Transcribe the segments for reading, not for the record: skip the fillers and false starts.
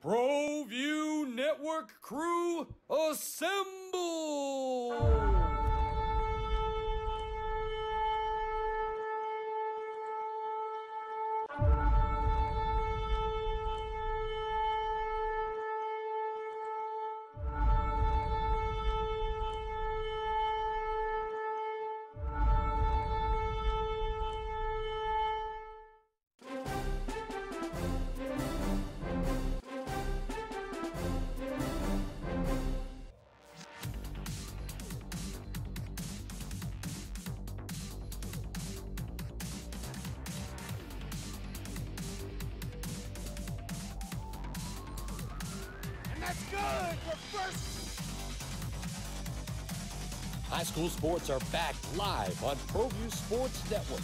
Proview Network crew, assemble! That's good. We're first. High school sports are back live on Proview Sports Network.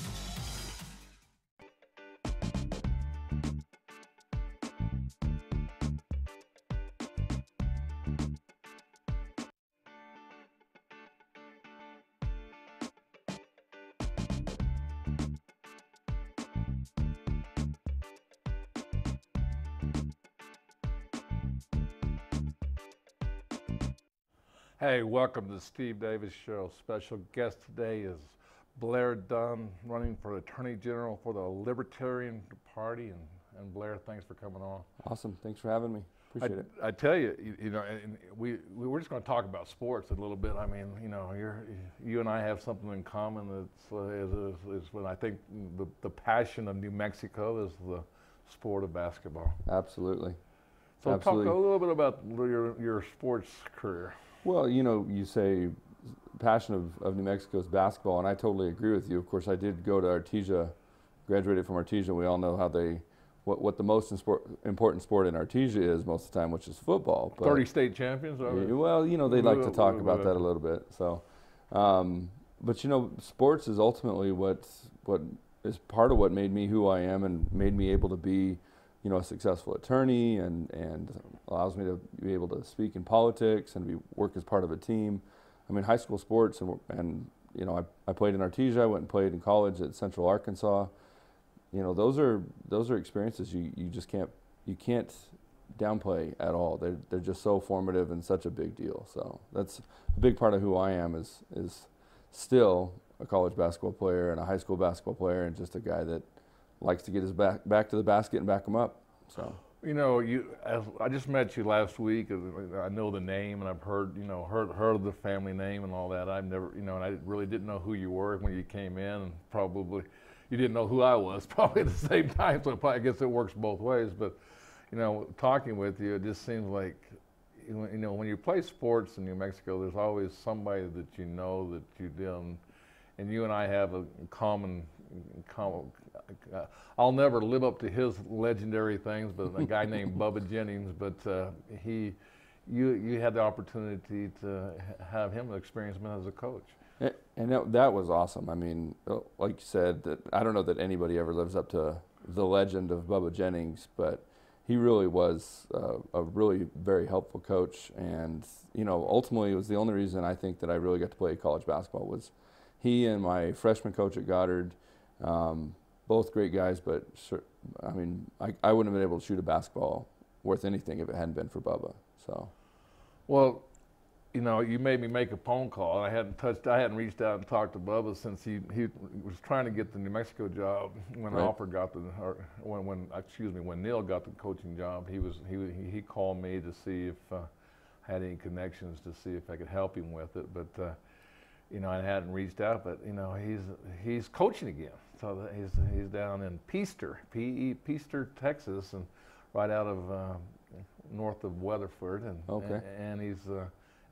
Hey, welcome to the Steve Davis Show. Special guest today is Blair Dunn, running for Attorney General for the Libertarian Party. And Blair, thanks for coming on. Awesome. Thanks for having me. Appreciate it. I tell you, and we're just going to talk about sports a little bit. I mean, you and I have something in common. Is when I think the passion of New Mexico is the sport of basketball. Absolutely. So Absolutely. Talk a little bit about your sports career. Well, you say passion of New Mexico is basketball, and I totally agree with you. Of course, I did go to Artesia, graduated from Artesia. We all know how what the most important sport in Artesia is most of the time, which is football. But 30 state champions? Well, they like to talk about that a little bit. So, but sports is ultimately what is part of what made me who I am and made me able to be a successful attorney and allows me to be able to speak in politics and work as part of a team. I mean, high school sports and I played in Artesia. I went and played in college at Central Arkansas. Those are experiences you just can't downplay at all. They're just so formative and such a big deal. So that's a big part of who I am is still a college basketball player and a high school basketball player and just a guy that likes to get his back to the basket and back him up. So I just met you last week. I know the name, and I've heard of the family name and all that. I've never, and I really didn't know who you were when you came in, and probably you didn't know who I was probably at the same time. So I guess it works both ways. But talking with you, it just seems like when you play sports in New Mexico, there's always somebody that that you did, and you and I have a common. I'll never live up to his legendary things, but a guy named Bubba Jennings. But you had the opportunity to have him experience him as a coach. And that was awesome. I mean, like you said, that I don't know that anybody ever lives up to the legend of Bubba Jennings, but he really was a really very helpful coach. And ultimately, it was the only reason I think that I really got to play college basketball was he and my freshman coach at Goddard. Both great guys, but I mean, I wouldn't have been able to shoot a basketball worth anything if it hadn't been for Bubba. So, well, you made me make a phone call. I hadn't reached out and talked to Bubba since he was trying to get the New Mexico job when Right. Alfred got when Neil got the coaching job. He called me to see if I had any connections to see if I could help him with it, but. I hadn't reached out, but he's coaching again. So he's down in Peaster, Texas, and right out of north of Weatherford, and he's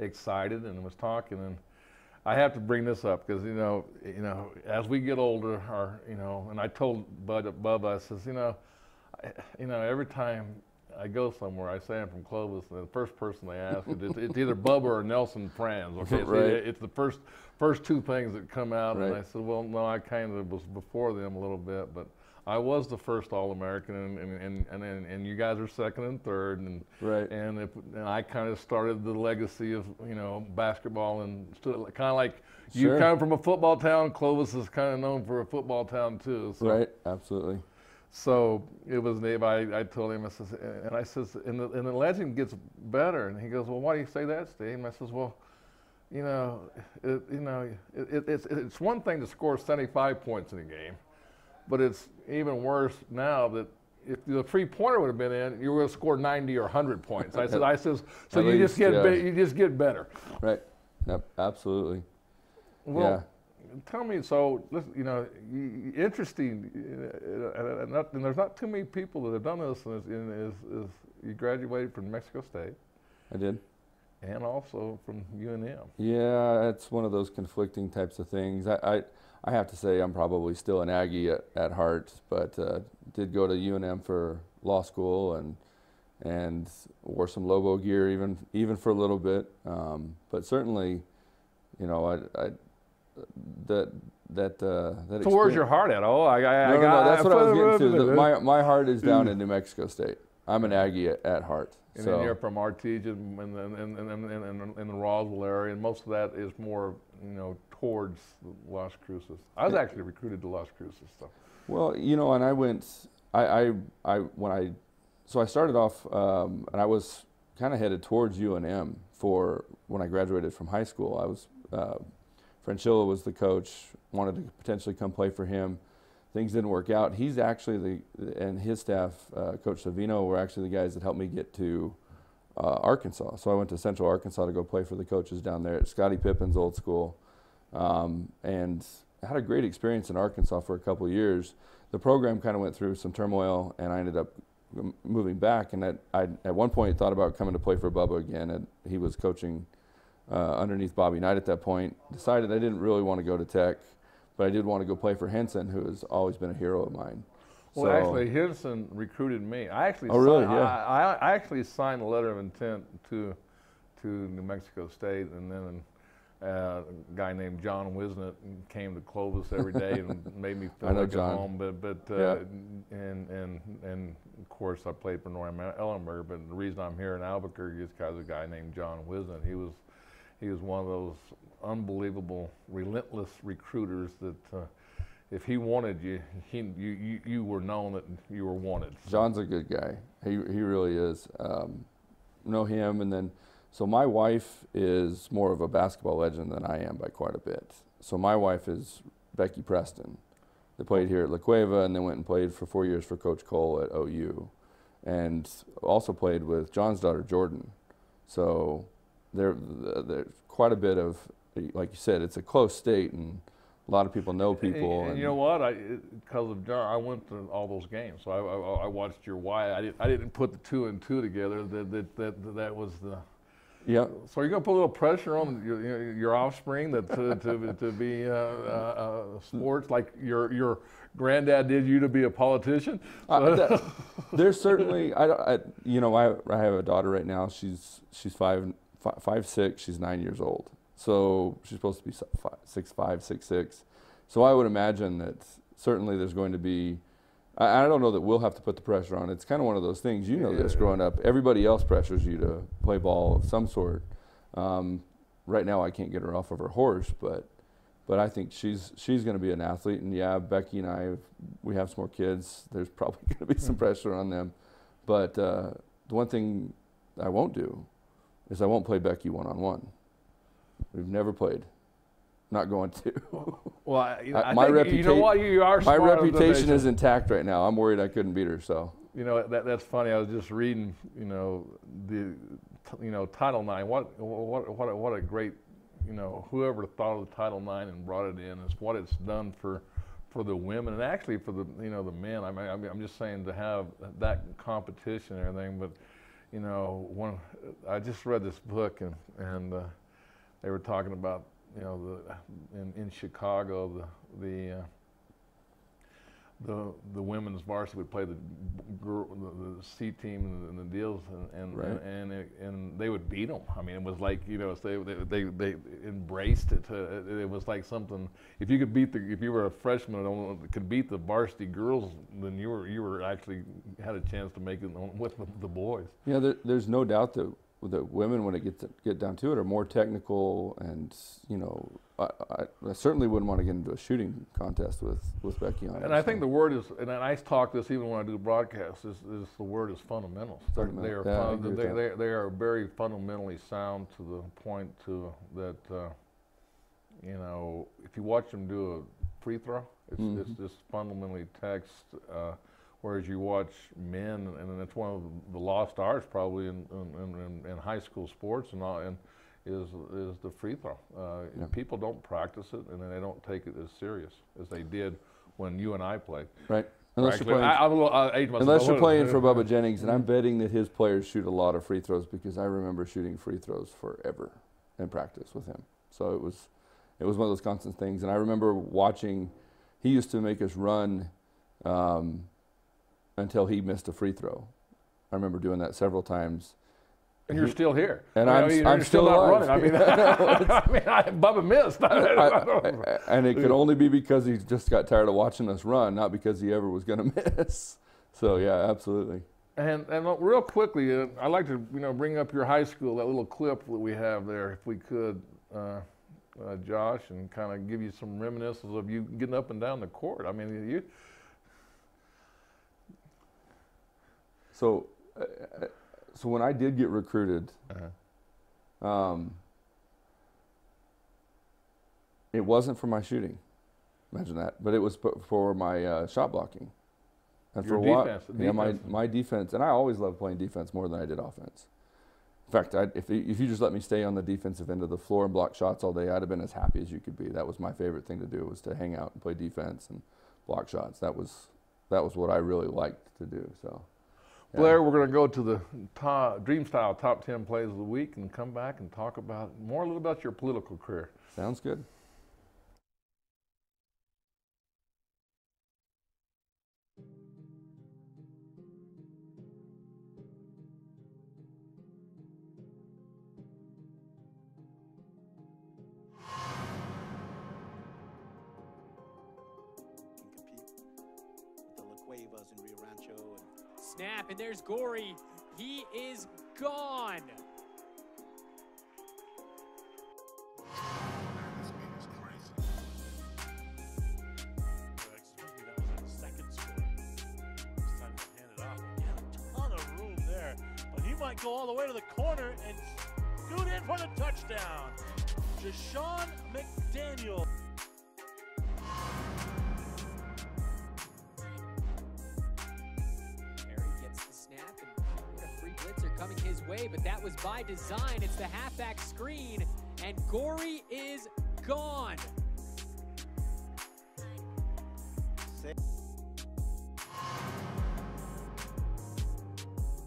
excited and was talking. And I have to bring this up because as we get older, and I told Bubba, I says, every time I go somewhere, I say I'm from Clovis, and the first person they ask, it's either Bubba or Nelson Franz. Okay, right. It's the first two things that come out, right. And I said, well, no, I kind of was before them a little bit, but I was the first All-American, and you guys are second and third, and right. and I kind of started the legacy of basketball, and kind of like you Sure. come from a football town. Clovis is kind of known for a football town too. So. Right, absolutely. So it was I told him, I says, and the legend gets better. And he goes, well, why do you say that, Steve? And I says, well, it's one thing to score 75 points in a game, but it's even worse now that if the three-pointer would have been in, you were going to score 90 or 100 points. I says, so you just get better. Right. Yep. Absolutely. Well, yeah. Tell me, so interesting, and there's not too many people that have done this. Is you graduated from Mexico State? I did. And also from UNM. Yeah, it's one of those conflicting types of things. I have to say I'm probably still an Aggie at heart, but did go to UNM for law school and wore some Lobo gear even for a little bit. But certainly, that So where's your heart at? Oh, no, that's what I was getting to. My heart is down in New Mexico State. I'm an Aggie at heart. And then you're from Artesia in the Roswell area, and most of that is more, towards Las Cruces. I was actually recruited to Las Cruces. So. Well, and I went, so I started off, and I was kind of headed towards UNM for when I graduated from high school. I was, Franchilla was the coach, wanted to potentially come play for him. Things didn't work out. He's actually and his staff, Coach Savino, were actually the guys that helped me get to Arkansas. So I went to Central Arkansas to go play for the coaches down there at Scottie Pippen's old school, and had a great experience in Arkansas for a couple of years. The program kind of went through some turmoil, and I ended up moving back. And I at one point thought about coming to play for Bubba again, and he was coaching underneath Bobby Knight at that point. Decided I didn't really want to go to Tech, but I did want to go play for Henson, who has always been a hero of mine. Well, actually, Henson recruited me. I actually I actually signed a letter of intent to New Mexico State, and then a guy named John Wisnett came to Clovis every day and made me feel like at home. And of course I played for Norm Ellenberg. But the reason I'm here in Albuquerque is because of a guy named John Wisnett. He was one of those unbelievable, relentless recruiters that if he wanted you, you were known that you were wanted. John's a good guy. He really is. Know him, and then so my wife is more of a basketball legend than I am by quite a bit. So my wife is Becky Preston. They played here at La Cueva, and then went and played for 4 years for Coach Cole at OU, and also played with John's daughter Jordan. So there's quite a bit of, like you said, it's a close state, and a lot of people know people. And you know what? Because of John, I went to all those games. So I watched your wife. I didn't put the 2 and 2 together. That was the. Yeah. So are you going to put a little pressure on your offspring to be sports like your granddad did you to be a politician? There's certainly I have a daughter right now. She's 5'6". She's 9 years old. So she's supposed to be 6'5", 6'6". So I would imagine that certainly there's going to be. I don't know that we'll have to put the pressure on. It's kind of one of those things. You know this growing up. Everybody else pressures you to play ball of some sort. Right now I can't get her off of her horse, but I think she's going to be an athlete. And yeah, Becky and I, we have some more kids. There's probably going to be some pressure on them. But the one thing I won't do is I won't play Becky one-on-one. We've never played. Not going to. Well, my reputation is intact right now. I'm worried I couldn't beat her. So that's funny. I was just reading, the Title IX. What a great, whoever thought of the Title IX and brought it in is what it's done for the women and actually for the the men. I'm just saying to have that competition and everything. But when I just read this book and they were talking about. In Chicago, the women's varsity would play the C team and the deals, and they would beat them. I mean, it was like they embraced it. It was like something. If you were a freshman and could beat the varsity girls, then you were actually had a chance to make it with the boys. Yeah, there's no doubt that the women, when it get down to it, are more technical, and I certainly wouldn't want to get into a shooting contest with Becky on it. And I think the word is, and I talk this even when I do broadcasts, is the word is fundamentals. They are very fundamentally sound to the point that if you watch them do a free throw, it's just fundamentally text. Whereas you watch men, and it's one of the lost arts probably in high school sports and is the free throw. People don't practice it, and they don't take it as serious as they did when you and I played. Right. Unless you're playing for Bubba Jennings, and I'm betting that his players shoot a lot of free throws, because I remember shooting free throws forever in practice with him. So it was one of those constant things. And I remember watching. He used to make us run until he missed a free throw. I remember doing that several times. And you're still here. And I'm still not running. I mean, Bubba missed. And it could only be because he just got tired of watching us run, not because he ever was going to miss. So yeah, absolutely. And real quickly, I'd like to bring up your high school, that little clip that we have there, if we could, Josh, and kind of give you some reminiscences of you getting up and down the court. I mean, you. So when I did get recruited, it wasn't for my shooting. Imagine that. But it was for my shot blocking. And your for defense. My defense. And I always loved playing defense more than I did offense. In fact, if you just let me stay on the defensive end of the floor and block shots all day, I'd have been as happy as you could be. That was my favorite thing to do, was to hang out and play defense and block shots. That was what I really liked to do. So. Blair, we're going to go to the Dream Style Top 10 Plays of the Week and come back and talk a little about your political career. Sounds good. Snap, and there's Gorey. He is gone. That was a second score. It's time to hand it off. Yeah, a ton of room there, but he might go all the way to the corner and scoot in for the touchdown. Jashawn McDaniel. Coming his way, but that was by design. It's the halfback screen, and Gorey is gone.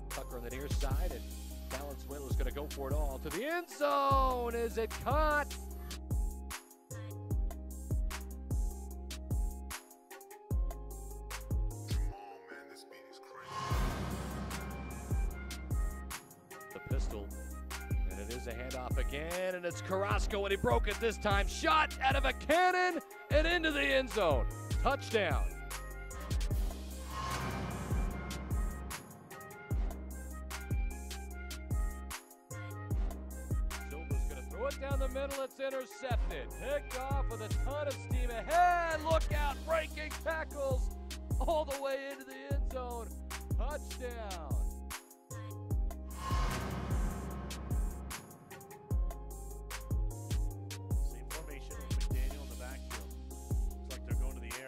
Tucker on the near side, and Valenzuela is going to go for it all to the end zone. Is it caught? Pistol, and it is a handoff again, and it's Carrasco, and he broke it this time. Shot out of a cannon and into the end zone. Touchdown. Silva's going to throw it down the middle. It's intercepted. Picked off with a ton of steam ahead. Look out, breaking tackles all the way into the end zone. Touchdown.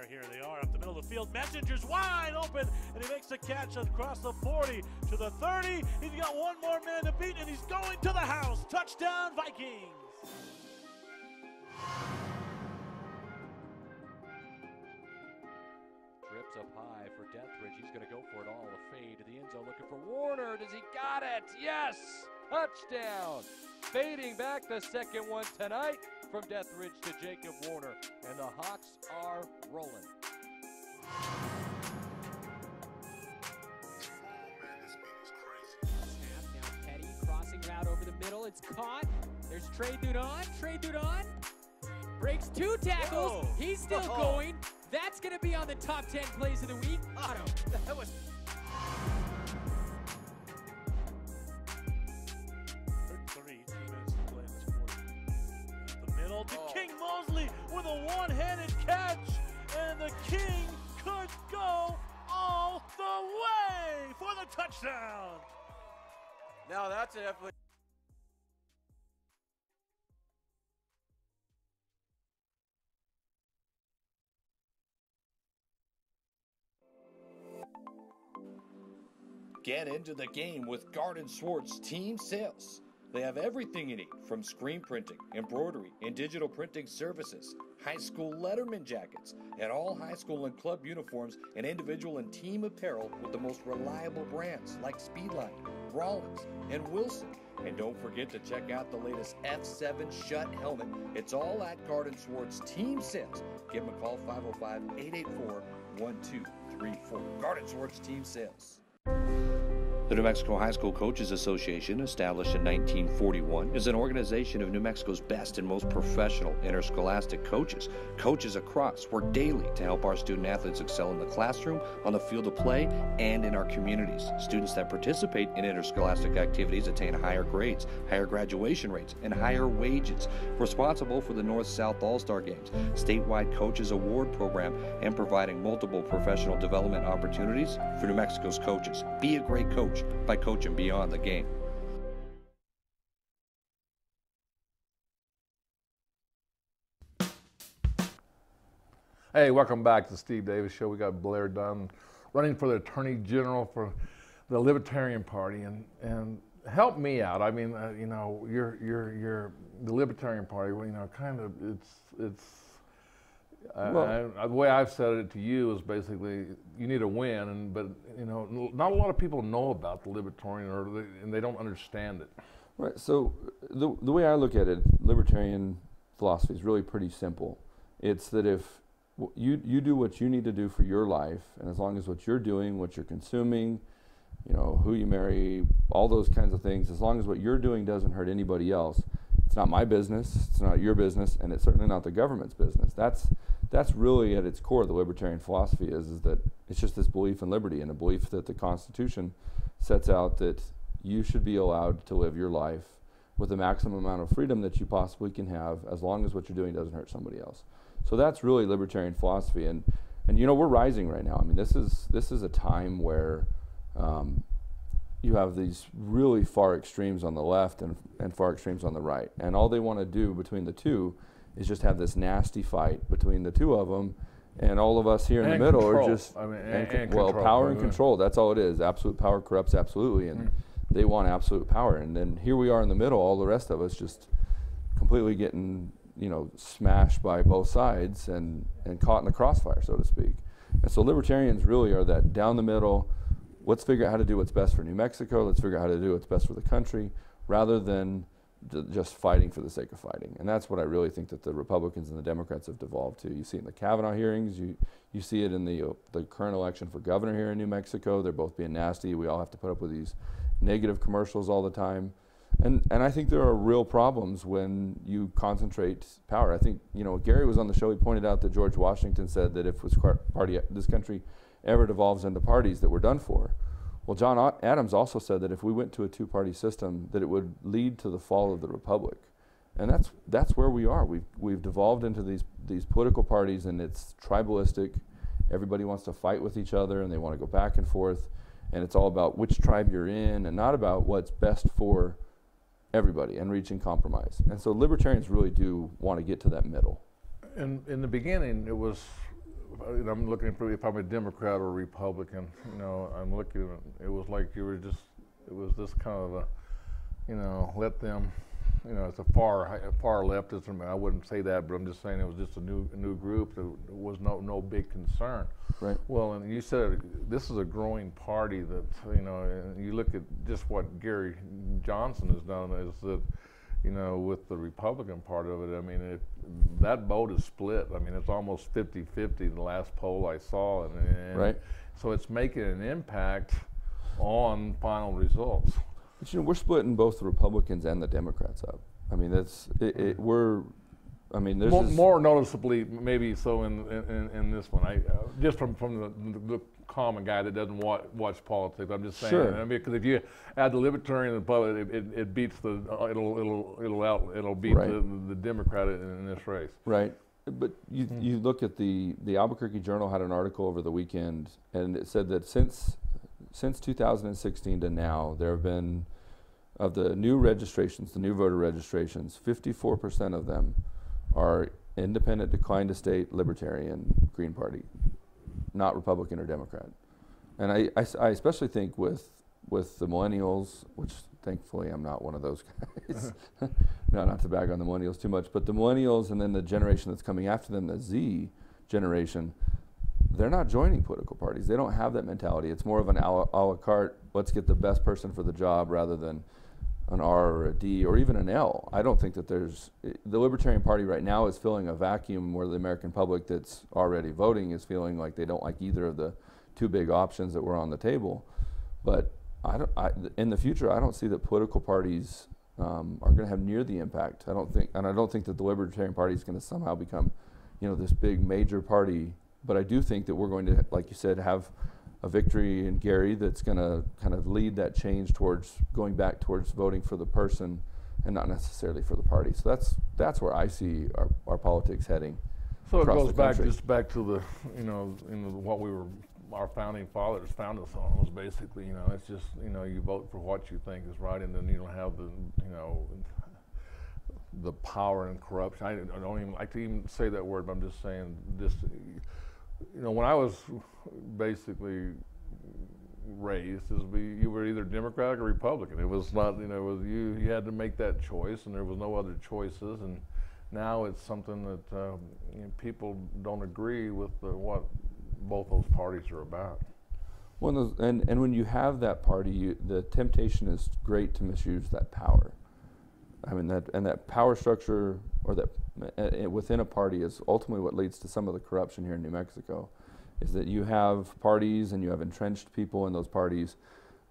Here they are up the middle of the field. Messenger's wide open, and he makes the catch across the 40 to the 30. He's got one more man to beat, and he's going to the house. Touchdown, Vikings. Trips up high for Deathridge. He's going to go for it all. A fade to the end zone, looking for Warner. Does he got it? Yes! Touchdown! Fading back the second one tonight from Deathridge to Jacob Warner, and the Hawks are rolling. Snap, now Petty, crossing route over the middle, it's caught. There's Trey Dudon, breaks two tackles, Whoa. He's still going. That's gonna be on the top 10 plays of the week. That was... the one-handed catch, and the King could go all the way for the touchdown. Now that's definitely. Get into the game with Garden Swartz Team Sales. They have everything you need, from screen printing, embroidery, and digital printing services, high school letterman jackets, and all high school and club uniforms, and individual and team apparel with the most reliable brands like Speedline, Rollins, and Wilson. And don't forget to check out the latest F7 Shut helmet. It's all at Garden Swartz Team Sales. Give them a call, 505-884-1234. Garden Swartz Team Sales. The New Mexico High School Coaches Association, established in 1941, is an organization of New Mexico's best and most professional interscholastic coaches. Coaches across work daily to help our student athletes excel in the classroom, on the field of play, and in our communities. Students that participate in interscholastic activities attain higher grades, higher graduation rates, and higher wages. Responsible for the North-South All-Star Games, statewide Coaches Award Program, and providing multiple professional development opportunities for New Mexico's coaches. Be a great coach by coaching beyond the game. Hey, welcome back to the Steve Davis Show. We got Blair Dunn running for the Attorney General for the Libertarian Party, and help me out. I mean, you know, you're the Libertarian Party. Well, you know, kind of it's. The way I've said it to you is basically you need a win, but you know, not a lot of people know about the Libertarian, and they don't understand it. Right. So the way I look at it, Libertarian philosophy is really pretty simple. It's that if you do what you need to do for your life, and as long as what you're doing, what you're consuming, you know, who you marry, all those kinds of things, as long as what you're doing doesn't hurt anybody else, it's not my business, it's not your business, and it's certainly not the government's business. That's really at its core the libertarian philosophy is that it's just this belief in liberty and a belief that the Constitution sets out that you should be allowed to live your life with the maximum amount of freedom that you possibly can have, as long as what you're doing doesn't hurt somebody else. So that's really libertarian philosophy, and you know, we're rising right now. I mean, this is a time where you have these really far extremes on the left and far extremes on the right, and all they want to do between the two is just have this nasty fight between the two of them, and all of us here in the middle are just power and control. That's all it is. Absolute power corrupts absolutely, and they want absolute power. And then here we are in the middle, all the rest of us just completely getting, you know, smashed by both sides and caught in the crossfire, so to speak. And so libertarians really are that down the middle. Let's figure out how to do what's best for New Mexico. Let's figure out how to do what's best for the country, rather than just fighting for the sake of fighting. And that's what I really think that the Republicans and the Democrats have devolved to. You see it in the Kavanaugh hearings. You see it in the current election for governor here in New Mexico. They're both being nasty. We all have to put up with these negative commercials all the time. And I think there are real problems when you concentrate power. I think, you know, Gary was on the show. He pointed out that George Washington said that if this country ever devolves into parties, that we're done for. Well, John Adams also said that if we went to a two-party system, that it would lead to the fall of the republic, and that's where we are. We've devolved into these political parties, and it's tribalistic. Everybody wants to fight with each other, and they want to go back and forth, and it's all about which tribe you're in, and not about what's best for everybody and reaching compromise. And so libertarians really do want to get to that middle. In the beginning, it was. I'm looking for if I'm a Democrat or a Republican. You know, I'm looking. It was like you were just. It was this kind of a, you know, let them. You know, it's a far leftism. I wouldn't say that, but I'm just saying it was just a new group. There was no big concern. Right. Well, and you said this is a growing party that, you know, and you look at just what Gary Johnson has done is that, you know, with the Republican part of it, I mean, that vote is split. I mean, it's almost 50-50, the last poll I saw. And right. So it's making an impact on final results. But, you know, we're splitting both the Republicans and the Democrats up. I mean, there's more noticeably, maybe so in this one. Just from the common guy that doesn't watch politics. I'm just saying. Sure. I mean, because if you add the Libertarian and the Republican, it beats it'll beat right. the Democrat in this race. Right. But you look at the Albuquerque Journal had an article over the weekend, and it said that since 2016 to now, there have been, of the new registrations, the new voter registrations, 54% of them are independent, decline to state, libertarian, Green Party, not Republican or Democrat. And I especially think with the millennials, which thankfully I'm not one of those guys, not to bag on the millennials too much, but the millennials and then the generation that's coming after them, the Z generation, they're not joining political parties. They don't have that mentality. It's more of an a la carte, let's get the best person for the job rather than an R or a D or even an L. I don't think that the Libertarian Party right now is filling a vacuum where the American public that's already voting is feeling like they don't like either of the two big options that were on the table. But in the future, I don't see that political parties are going to have near the impact. I don't think that the Libertarian Party is going to somehow become, this big major party. But I do think that we're going to, like you said, have a victory in Gary that's going to kind of lead that change towards going back towards voting for the person and not necessarily for the party. So that's where I see our politics heading. So it goes back to the, what our founding fathers found us on was basically, it's just, you vote for what you think is right, and then you don't have the power and corruption. I don't even like to even say that word, but I'm just saying this. When I was basically raised, you were either Democratic or Republican. It was not, it was you had to make that choice, and there was no other choices. And now it's something that people don't agree with what both those parties are about. Well, and when you have that party, the temptation is great to misuse that power. I mean, that power structure, or that within a party, is ultimately what leads to some of the corruption here in New Mexico. Is that you have parties and you have entrenched people in those parties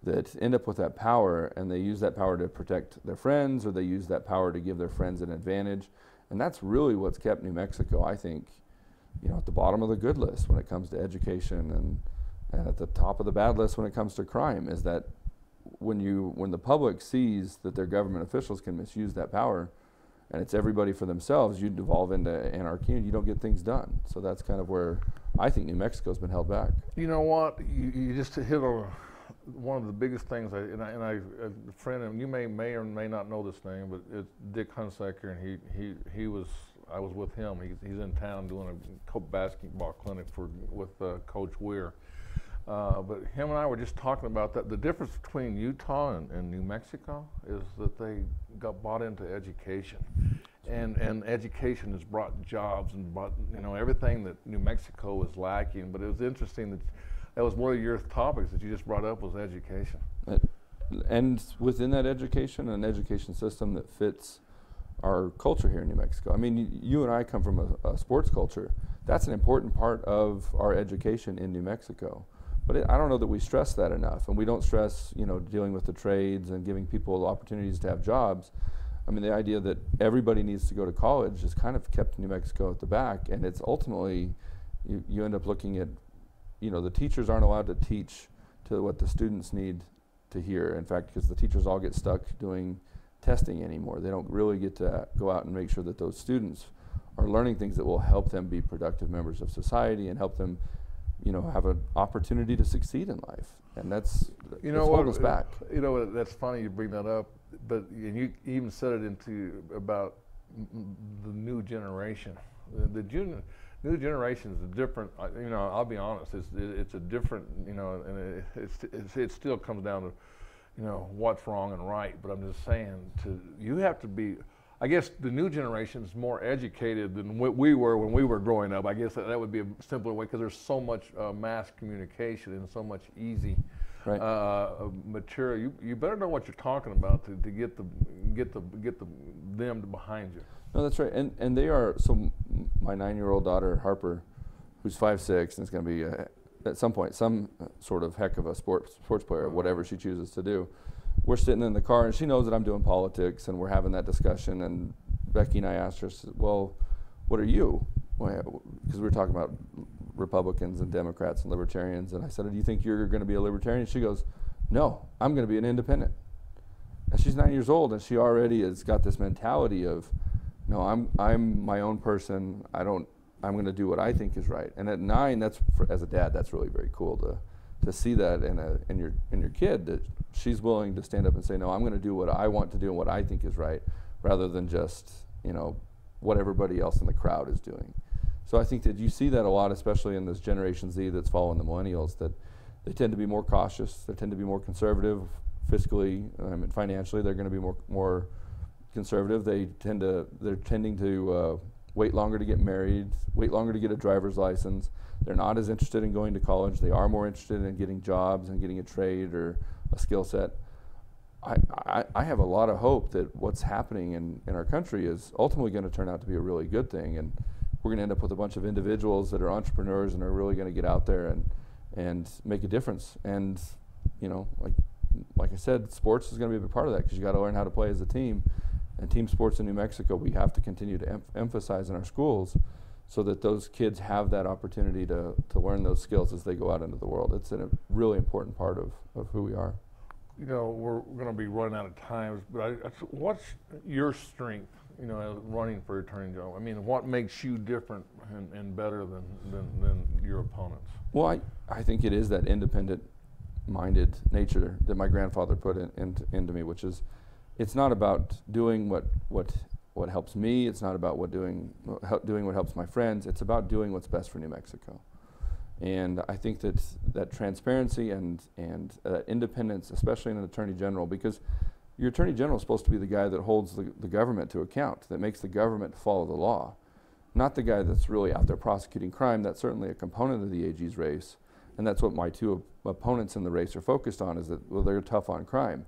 that end up with that power, and they use that power to protect their friends, or they use that power to give their friends an advantage. And that's really what's kept New Mexico, I think, at the bottom of the good list when it comes to education, and at the top of the bad list when it comes to crime. Is that when the public sees that their government officials can misuse that power, and it's everybody for themselves, you devolve into anarchy and you don't get things done. So that's kind of where I think New Mexico's been held back. You know what? You just hit on one of the biggest things. A friend, and you may or may not know this name, but it's Dick Hunsaker, and I was with him. He's in town doing a basketball clinic with Coach Weir. But him and I were just talking about that. The difference between Utah and New Mexico is that they got bought into education, and education has brought jobs and brought everything that New Mexico was lacking. But it was interesting that was one of your topics that you just brought up was education. And within that education, an education system that fits our culture here in New Mexico. I mean, you and I come from a sports culture. That's an important part of our education in New Mexico. But I don't know that we stress that enough, and we don't stress, dealing with the trades and giving people opportunities to have jobs. I mean, the idea that everybody needs to go to college is kind of kept New Mexico at the back, and it's ultimately, you end up looking at, the teachers aren't allowed to teach to what the students need to hear. In fact, because the teachers all get stuck doing testing anymore. They don't really get to go out and make sure that those students are learning things that will help them be productive members of society and help them have an opportunity to succeed in life. And that's holding us back. That's funny you bring that up, but you even said it about the new generation. The new generation is a different, I'll be honest, it's a different, and it still comes down to, what's wrong and right, but I'm just saying, you have to be, I guess the new generation is more educated than what we were when we were growing up. I guess that would be a simpler way, because there's so much mass communication and so much easy material. You better know what you're talking about to get them behind you. No, that's right. And they are, so my 9-year-old daughter Harper, who's 5'6", and is going to be at some point some sort of heck of a sports player, whatever she chooses to do. We're sitting in the car, and she knows that I'm doing politics, and we're having that discussion. And Becky and I asked her, well, what are you? Because we were talking about Republicans and Democrats and Libertarians. And I said, do you think you're going to be a Libertarian? She goes, no, I'm going to be an independent. And she's 9 years old, and she already has got this mentality of, No, I'm my own person. I'm going to do what I think is right. And at 9, as a dad, that's really very cool to see that in your kid, that she's willing to stand up and say, no, I'm going to do what I want to do and what I think is right, rather than just, what everybody else in the crowd is doing. So I think that you see that a lot, especially in this Generation Z that's following the millennials, that they tend to be more cautious, they tend to be more conservative fiscally, financially. They're going to be more conservative. They're tending to wait longer to get married, wait longer to get a driver's license. They're not as interested in going to college. They are more interested in getting jobs and getting a trade or a skill set. I have a lot of hope that what's happening in our country is ultimately going to turn out to be a really good thing, and we're going to end up with a bunch of individuals that are entrepreneurs and are really going to get out there and make a difference. And like I said, sports is going to be a big part of that, because you got to learn how to play as a team. And team sports in New Mexico, we have to continue to emphasize in our schools, so that those kids have that opportunity to learn those skills as they go out into the world. It's a really important part of who we are. We're going to be running out of time, but what's your strength, running for attorney general? I mean, what makes you different and better than your opponents? Well, I think it is that independent-minded nature that my grandfather put into me, which is, it's not about doing what helps me. It's not about doing what helps my friends. It's about doing what's best for New Mexico. And I think that transparency and that independence, especially in an attorney general, because your attorney general is supposed to be the guy that holds the government to account, that makes the government follow the law, not the guy that's really out there prosecuting crime. That's certainly a component of the AG's race, and that's what my two opponents in the race are focused on, is that, well, they're tough on crime.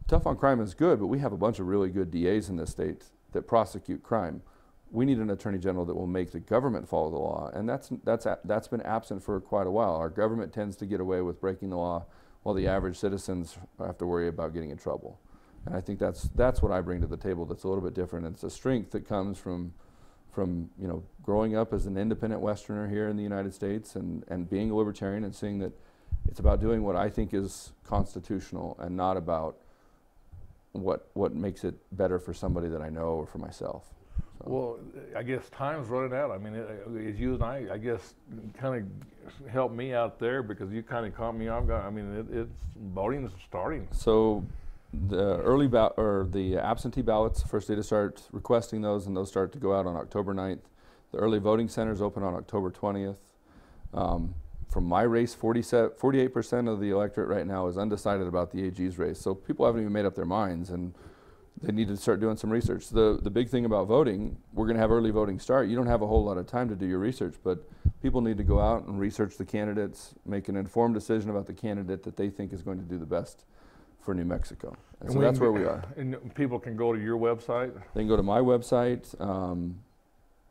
Tough on crime is good, but we have a bunch of really good DAs in this state that prosecute crime. We need an attorney general that will make the government follow the law, and that's been absent for quite a while. Our government tends to get away with breaking the law, while the average citizens have to worry about getting in trouble. And I think that's what I bring to the table that's a little bit different. It's a strength that comes from growing up as an independent Westerner here in the United States, and being a libertarian, and seeing that it's about doing what I think is constitutional, and not about what makes it better for somebody that I know or for myself. So. Well, I guess time's running out. I mean, as you and I guess, kind of helped me out there, because you kind of caught me off guard. I mean, it's voting is starting. So the the absentee ballots, first day to start requesting those, and those start to go out on October 9th. The early voting centers open on October 20th. From my race, 48% of the electorate right now is undecided about the AG's race. So people haven't even made up their minds, and they need to start doing some research. The big thing about voting, we're going to have early voting start. You don't have a whole lot of time to do your research, but people need to go out and research the candidates, make an informed decision about the candidate that they think is going to do the best for New Mexico. And so that's where we are. And people can go to your website? They can go to my website.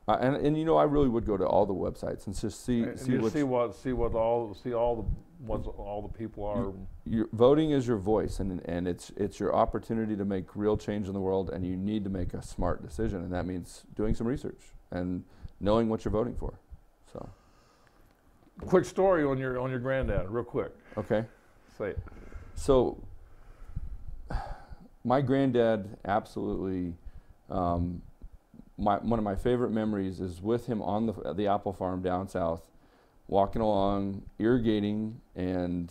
And I really would go to all the websites and just see what all the people are. Your voting is your voice, and it's your opportunity to make real change in the world, and you need to make a smart decision, and that means doing some research and knowing what you're voting for. So, quick story on your granddad, real quick. Okay. Say it. So, my granddad absolutely. One of my favorite memories is with him on the apple farm down south, walking along, irrigating, and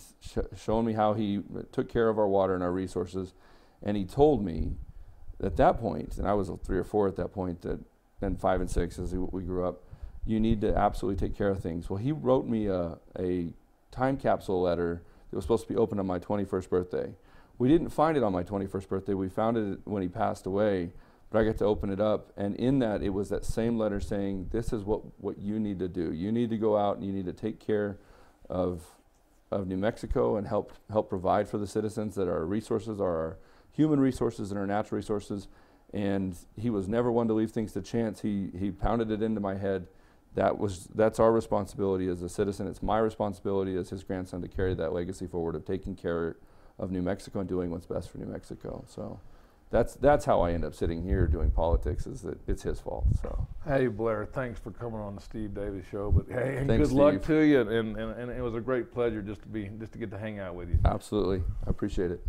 showing me how he took care of our water and our resources. And he told me at that point, and I was 3 or 4 at that point, then 5 and 6 as we grew up, you need to absolutely take care of things. Well, he wrote me a time capsule letter that was supposed to be opened on my 21st birthday. We didn't find it on my 21st birthday. We found it when he passed away. But I got to open it up, and in that, it was that same letter saying, this is what you need to do. You need to go out and you need to take care of New Mexico and help provide for the citizens, that our resources are our human resources and our natural resources. And he was never one to leave things to chance. He pounded it into my head. That's our responsibility as a citizen. It's my responsibility as his grandson to carry that legacy forward of taking care of New Mexico and doing what's best for New Mexico. So. That's how I end up sitting here doing politics, is that it's his fault. So. Hey Blair, thanks for coming on the Steve Davis Show. But hey, and thanks, good luck to you, and it was a great pleasure just to get to hang out with you. Absolutely, I appreciate it.